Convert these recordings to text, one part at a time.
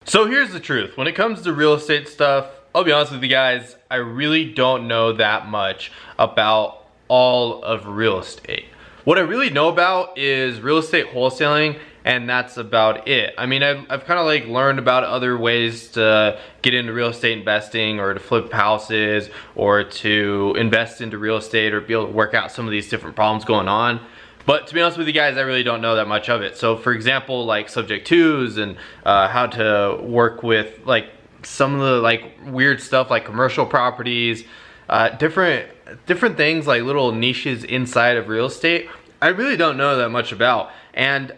So here's the truth. When it comes to real estate stuff, I'll be honest with you guys, I really don't know that much about all of real estate. What I really know about is real estate wholesaling, and that's about it. I mean, I've kind of like learned about other ways to get into real estate investing, or to flip houses, or to invest into real estate, or be able to work out some of these different problems going on. But to be honest with you guys, I really don't know that much of it. So for example, like subject twos and how to work with like some of the like weird stuff like commercial properties, different things like little niches inside of real estate, I really don't know that much about. And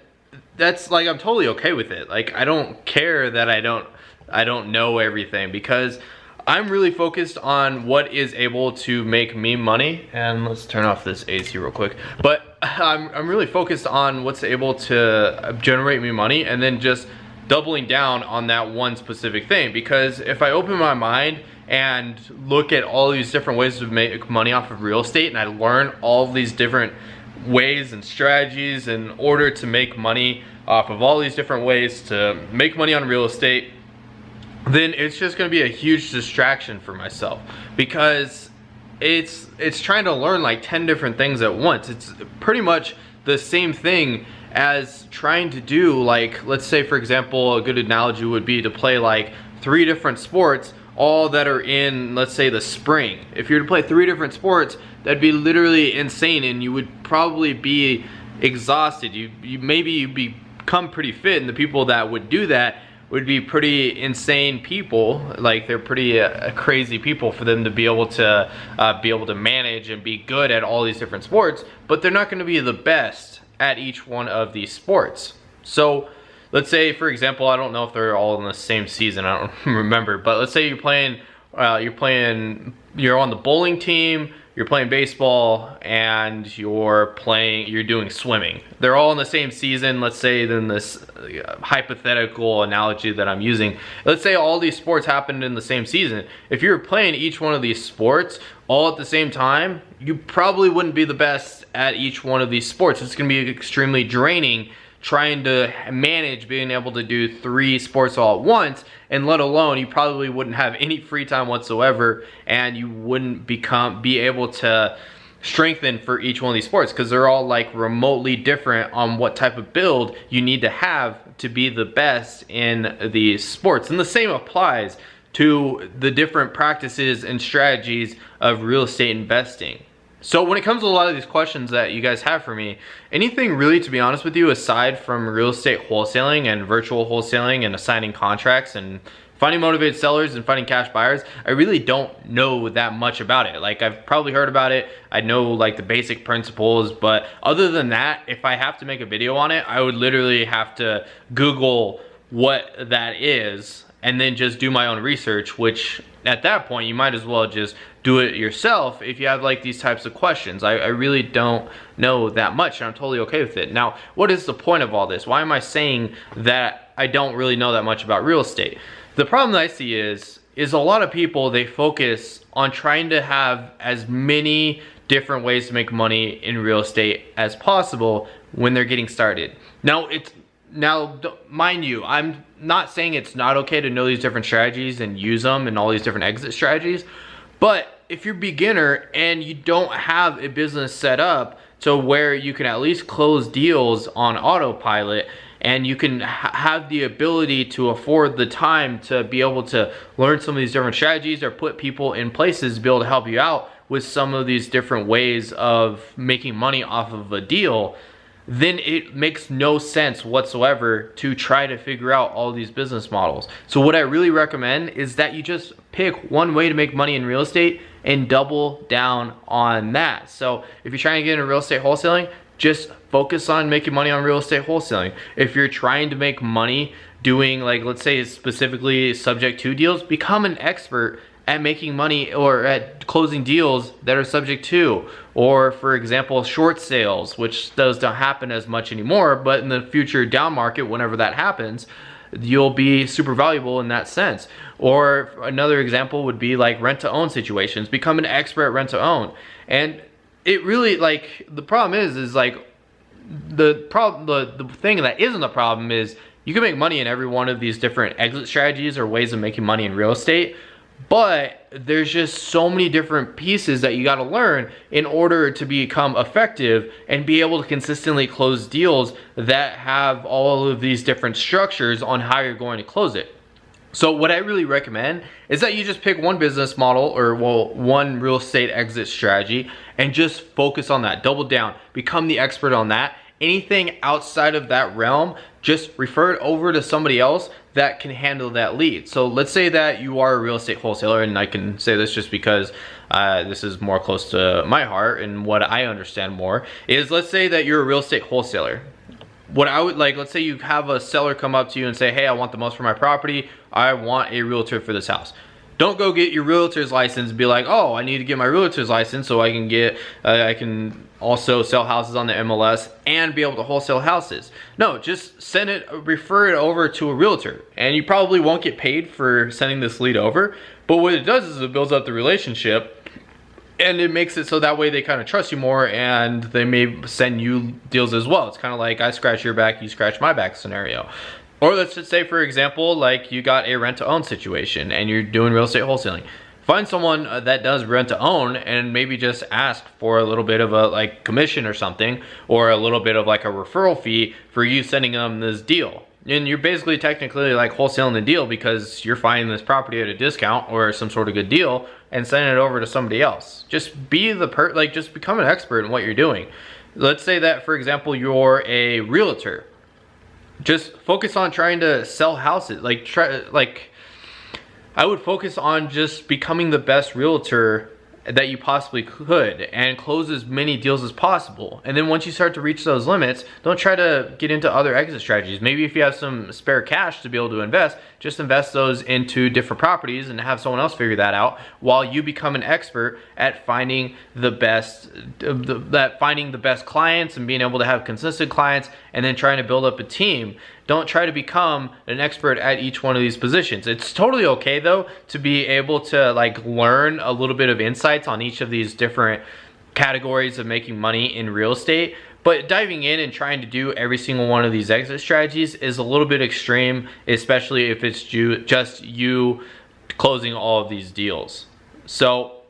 that's like, I'm totally okay with it. Like, I don't care that I don't know everything, because I'm really focused on what is able to make me money. And let's turn off this AC real quick. But I'm really focused on what's able to generate me money, and then just doubling down on that one specific thing. Because if I open my mind and look at all these different ways to make money off of real estate, and I learn all of these different ways and strategies in order to make money off of all these different ways to make money on real estate, then it's just going to be a huge distraction for myself, because it's trying to learn like 10 different things at once. It's pretty much the same thing as trying to do, like, let's say for example, a good analogy would be to play like 3 different sports, all that are in, let's say, the spring. If you were to play 3 different sports, that'd be literally insane, and you would probably be exhausted. Maybe you'd become pretty fit, and the people that would do that would be pretty insane people. Like, they're pretty crazy people for them to be able to manage and be good at all these different sports, but they're not going to be the best at each one of these sports. So let's say, for example, I don't know if they're all in the same season, I don't remember, but let's say you're on the bowling team, you're playing baseball, and you're doing swimming. They're all in the same season. Let's say, then this hypothetical analogy that I'm using, let's say all these sports happened in the same season. If you were playing each one of these sports all at the same time, you probably wouldn't be the best at each one of these sports. It's going to be extremely draining trying to manage being able to do 3 sports all at once, and let alone you probably wouldn't have any free time whatsoever, and you wouldn't be able to strengthen for each one of these sports, because they're all like remotely different on what type of build you need to have to be the best in these sports. And the same applies to the different practices and strategies of real estate investing. So when it comes to a lot of these questions that you guys have for me, anything really, to be honest with you, aside from real estate wholesaling and virtual wholesaling and assigning contracts and finding motivated sellers and finding cash buyers, I really don't know that much about it. Like, I've probably heard about it, I know like the basic principles, but other than that, if I have to make a video on it, I would literally have to Google what that is and then just do my own research, which at that point you might as well just do it yourself if you have like these types of questions. I really don't know that much, and I'm totally okay with it. Now, what is the point of all this? Why am I saying that I don't really know that much about real estate? The problem that I see is a lot of people, they focus on trying to have as many different ways to make money in real estate as possible when they're getting started. Now, mind you, I'm not saying it's not okay to know these different strategies and use them and all these different exit strategies, but if you're a beginner and you don't have a business set up to where you can at least close deals on autopilot, and you can have the ability to afford the time to be able to learn some of these different strategies, or put people in places to be able to help you out with some of these different ways of making money off of a deal, then it makes no sense whatsoever to try to figure out all these business models. So what I really recommend is that you just pick one way to make money in real estate and double down on that. So if you're trying to get into real estate wholesaling, just focus on making money on real estate wholesaling. If you're trying to make money doing, like, let's say specifically subject to deals, become an expert at making money or at closing deals that are subject to. Or for example, short sales, which those don't happen as much anymore, but in the future down market, whenever that happens, you'll be super valuable in that sense. Or another example would be like rent to own situations. Become an expert at rent to own. And it really, like, the problem is like the thing that isn't a problem is You can make money in every one of these different exit strategies or ways of making money in real estate, but there's just so many different pieces that you got to learn in order to become effective and be able to consistently close deals that have all of these different structures on how you're going to close it. So what I really recommend is that you just pick one business model or one real estate exit strategy and just focus on that, double down, become the expert on that. Anything outside of that realm, just refer it over to somebody else that can handle that lead. So let's say that you are a real estate wholesaler, and I can say this just because this is more close to my heart and what I understand more, is let's say that you're a real estate wholesaler. What I would like, let's say you have a seller come up to you and say, hey, I want the most for my property. I want a realtor for this house. Don't go get your realtor's license and be like, oh, I need to get my realtor's license so I can get, I can also sell houses on the MLS and be able to wholesale houses. No, just refer it over to a realtor, and you probably won't get paid for sending this lead over. But what it does is it builds up the relationship, and it makes it so that way they kind of trust you more, and they may send you deals as well. It's kind of like I scratch your back, you scratch my back scenario. Or let's just say, for example, like you got a rent-to-own situation and you're doing real estate wholesaling. Find someone that does rent-to-own and maybe just ask for a little bit of a like commission or something, or a little bit of like a referral fee for you sending them this deal. And you're basically technically like wholesaling the deal because you're finding this property at a discount or some sort of good deal and sending it over to somebody else. Just be just become an expert in what you're doing. Let's say that, for example, you're a realtor. Just focus on trying to sell houses. I would focus on just becoming the best realtor that you possibly could and close as many deals as possible. And then once you start to reach those limits, don't try to get into other exit strategies. Maybe if you have some spare cash to be able to invest, just invest those into different properties and have someone else figure that out while you become an expert at finding the best clients and being able to have consistent clients, and then trying to build up a team. Don't try to become an expert at each one of these positions. It's totally okay though to be able to like learn a little bit of insights on each of these different categories of making money in real estate. But diving in and trying to do every single one of these exit strategies is a little bit extreme, especially if it's just you closing all of these deals. So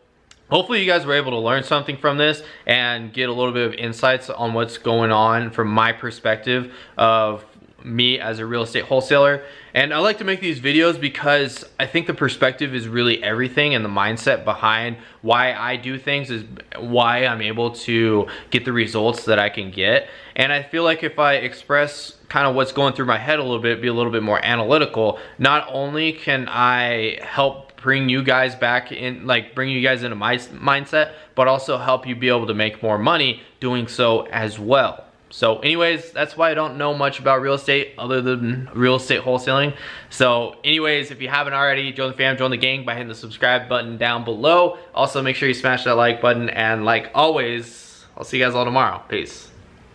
hopefully you guys were able to learn something from this and get a little bit of insights on what's going on from my perspective of me as a real estate wholesaler. And I like to make these videos because I think the perspective is really everything, and the mindset behind why I do things is why I'm able to get the results that I can get. And I feel like if I express kind of what's going through my head a little bit, be a little bit more analytical, not only can I help bring you guys back in, like bring you guys into my mindset, but also help you be able to make more money doing so as well. So anyways, that's why I don't know much about real estate other than real estate wholesaling. So anyways, if you haven't already, join the fam, join the gang by hitting the subscribe button down below. Also make sure you smash that like button, and like always, I'll see you guys all tomorrow. Peace.